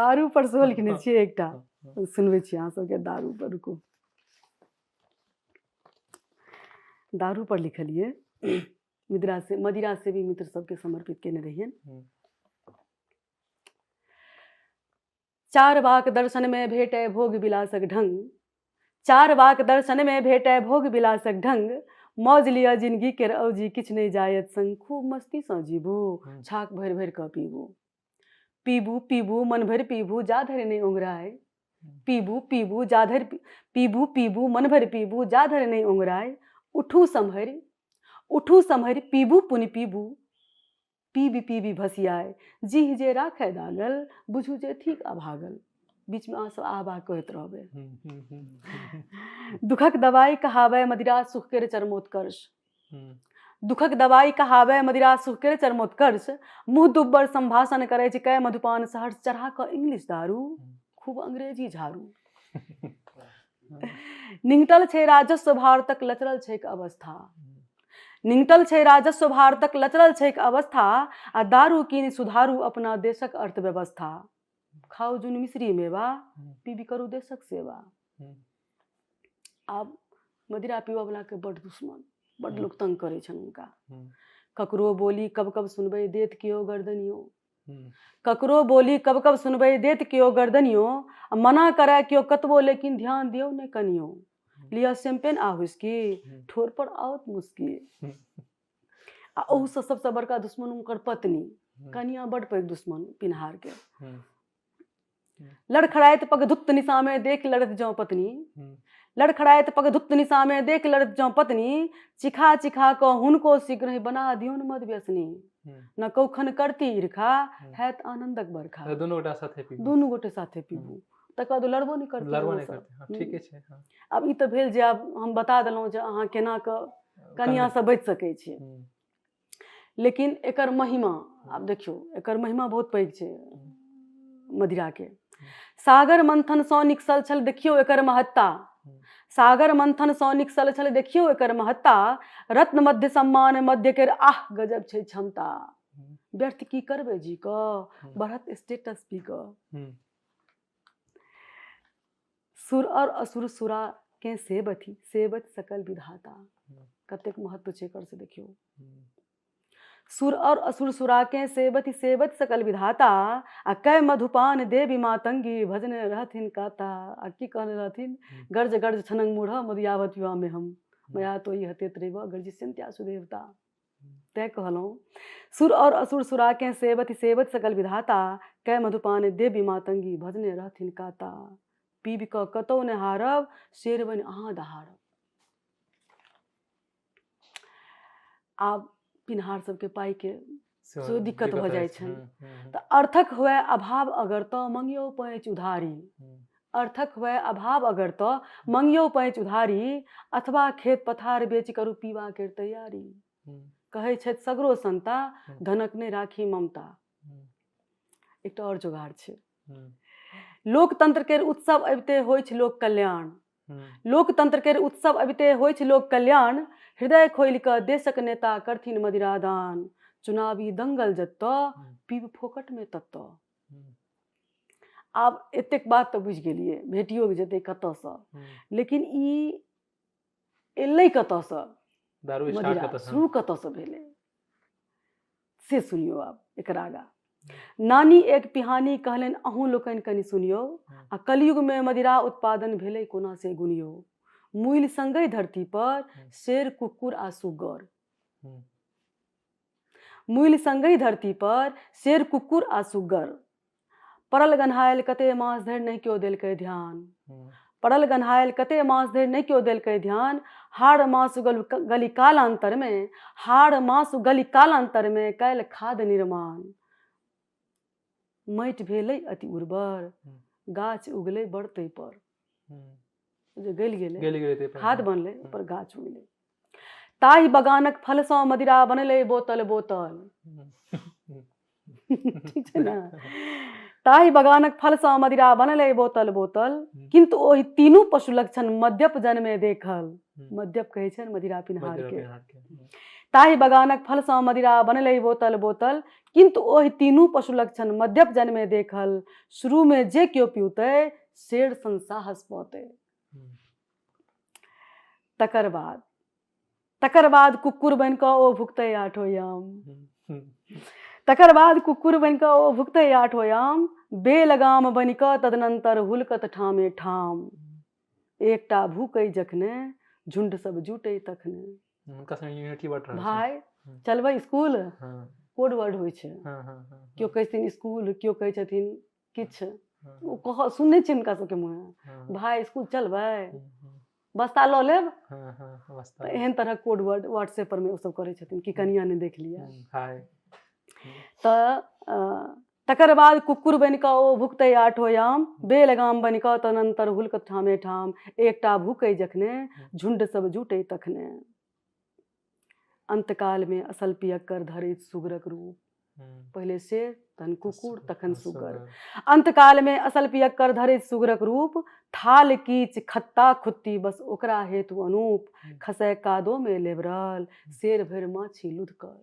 दारू पर सेहो लिखने छियै एकटा, सुनबै छी अहाँ सबके दारू पर। रुकू, दारू पर लिखलिए मदिरा से भी मित्र सबके समर्पित केने रहिए। चार वाक दर्शन में भेटै भोग विलासक ढंग, चार वाक दर्शन में भेटै भोग विलासक ढंग, मौज लिया जिंदगी के औजी किछ नहीं जायत संग। खूब मस्ती सँ जीबू, छाक भरि भरि कऽ पीबू, पीबू पीबू मन भरि पीबू जा धरि नहीं ओंघराय, पीबू पीबू जा धरि पीबू पीबू मन भरि पीबू जा धरि नहीं ओंघराय। उठू सम्हरि पीबू पुनि पीबू, पीबी पीबी भसियाय, जीह जे राखै दागल बुझू जे ठीक अभागल। बीच में अहाँ सब आबा कहैत रहबै। दुखक दवाई कहावै मदिरा सुख के चरमोत्कर्ष, दुखक दवाई कहावै मदिरा सुख के चरमोत्कर्ष, मुँह दुब्बर संभाषण करै छै कै मधुपान सहर्ष। चढ़ा कऽ इंग्लिश दारू खूब अंग्रेजी झाड़ू, निंगटल छै राजस्व भारतक लचरल छैक अवस्था, निंगटल छै राजस्व भारतक लचरल छैक अवस्था, आ दारू कीन सुधारू अपना देशक अर्थव्यवस्था। खाओ जुन मिश्री मेवा पीबी करू देशक सेवा। आब मदिरा पीबऽ वाला के बड़ दुश्मन, बड़ लोग तंग करे छन उनका। ककरो बोली कब कब सुनबै देत कियो गर्दनियो, ककरो बोली कब कब सुनबै देत कियो गर्दनियो, मना करे कियो कतबो लेकिन ध्यान दियो ने कनियो। लिया शैंपेन आ व्हिस्की ठोर पर आओत मुस्की। आ ओहू से सबसे बड़का दुश्मन उनकर पत्नी, कनिया बड़ पैघ दुश्मन पिनहार के। लड़खड़ाइत पग धुत्त निशा में देख लड़त जौ पत्नी, लड़खड़ाइत पग धुत्त निशा में देख लड़त जौ पत्नी, चिखा चिखा क हुनको शीघ्र ही बना दियौन मद व्यसनी। न कौखन करती ईर्खा हैत आनंदक बरखा। दुनू गोटे साथे पीबू तकर बाद लड़बो नहीं करते, लड़बो नहीं करते। ठीके छै। अब ई तो भेल जे आब हम बता देलहुँ जे अहाँ केना कऽ कनिया से बचि सकै छी। लेकिन एकर महिमा आब देखियौ, एकर महिमा बहुत पैघ छै मदिरा के। सागर मंथन सँ निकसल छल देखियौ एकर महत्ता, सागर मंथन सँ निकसल छल देखियौ एकर महत्ता, रत्न मध्य सम्मान मध्य केर आह गजब छै क्षमता। व्यर्थ की करबै जी कऽ बढ़त स्टेटस पी कऽ। सुर और असुर सुरा के सेबथि सेबत सकल विधाता। कतेक महत्व छै एकर से देखियौ। सुर और असुर सुरा के सेबति सेबत सकल विधाता, आ कै मधुपान देवी मातंगी भजने रहथिन काता। आ की कहने रहथिन, गर्ज गर्ज छनंग मूढ़ मधुयावत युवा में हम, मया तो ही हते त्रेव गर्जिष्यन्त्या सुदेवता। तै कहलहुँ सुर और असुर सुरा के सेबति सेबत सकल विधाता, कै मधुपान देवी मातंगी भजने रहथिन काता। पीबी कऽ कतौ ने हारब शेर बनि अहाँ दहाड़ब। आब पिनहार सबके पाई के सेहो दिक्कत भऽ जाइ छनि। तऽ अर्थक हुए अभाव अगर तऽ मंगियो पैंच उधारी, अर्थक हुए अभाव अगर तऽ मंगियो पैंच उधारी, अथवा खेत पथार बेच करू पीबा के तैयारी। कहै छथि सगरो संता धनक ने राखी ममता। एकटा और जोगाड़ छै। लोकतंत्र केर उत्सव अबिते होइ छै लोक कल्याण, लोकतंत्र केर उत्सव अबिते होइ छै लोक कल्याण, हृदय खोलि कऽ देशक नेता करथिन मदिरा दान। चुनावी दंगल जतऽ पीब फोकट में ततऽ। आब एतेक बात तऽ बुझि गेलियै, भेटियो जेतै कतऽसँ, लेकिन ई एलै कतऽसँ, मदिरा शुरू कतऽसँ भेलै से सुनियौ आब एकर आगाँ। नानी एक पिहानी कहलनि अहूँ लोकनि कनि सुनियौ, आ कलयुग में मदिरा उत्पादन भेलै कोना से गुनियौ। मूल संगै धरती पर शेर कुक्कुर आ सुग्गर, मूल संगै धरती पर शेर कुक्कुर आ सुग्गर। पड़ल गन्हायल कते मास धरि नहि केओ देलकै ध्यान, पड़ल गन्हायल कते मास धरि नहि केओ देलकै ध्यान। हाड़ मासु गली कालांतर में, हाड़ मासु गली कालांतर में कैल खाद निर्माण। माटि भेलै अति उर्वर गाछ उगलै बढ़तै पर। जे गलि गेलै खाद बनलै पर गाछ उगलै। ताहि बगानक फल सँ मदिरा बनलै बोतल बोतल। ठीक छै ने। ताहि बगानक फल सँ मदिरा बनलै बोतल बोतल, किंतु ओहि तीनू पशु लक्षण मद्यप जन्मे देखल। मद्यप कहै छै मदिरा पिनहार के। ताहि बगानक फल सँ मदिरा बनलै बोतल बोतल, किंतु ओहि तीनू पशु लक्षण मद्यप जन्मे देखल, शुरू में जे क्यों पीउतै शेर सन साहस पौतै। तकर बाद कुकुर बनि कऽ ओ भुगतै आठो याम। तकर बाद कुकुर बनि कऽ ओ भुगतै आठो याम, बेलगाम बनि कऽ तदनंतर हुलकत ठामे ठाम। एकटा भूकै जखने झुंड सब जुटै तखने। उनका संग यूनिटी बढ़ रहल छै। भाई चलबै स्कूल, हाँ, कोड वर्ड होइ छै। हाँ, हाँ, हाँ, केओ कहै छथिन स्कूल, केओ कहै छथिन किछु, हाँ, ओ कह सुनै छियै हुनका सबके मुँहे, हाँ, भाई स्कूल चलबै, हाँ, बस्ता लऽ लेब। हाँ, हाँ, बस्ता। तऽ एहन तरहक कोड वर्ड व्हाट्सएप पर में ओसब करै छथिन कि कनिया ने देख लिया। हाय। तऽ तकर बाद कुकुर बनि कऽ ओ भुगतै आठो याम, बेलगाम बनि कऽ तदनंतर हुलकत ठामे ठाम। एकटा भूकै जखने झुंड सब जुटै तखने। अंतकाल में असल पियक्कर धरैत सुगरक रूप। पहले शेर, तहन कुकुर, तखन सुगर। अंतकाल में असल पियक्कर धरैत सुगरक रूप, थाल कीच खत्ता खुत्ती बस ओकरा हेतु अनूप। खसै कादो में लेबरल, शेर भरि माछी लुधकल।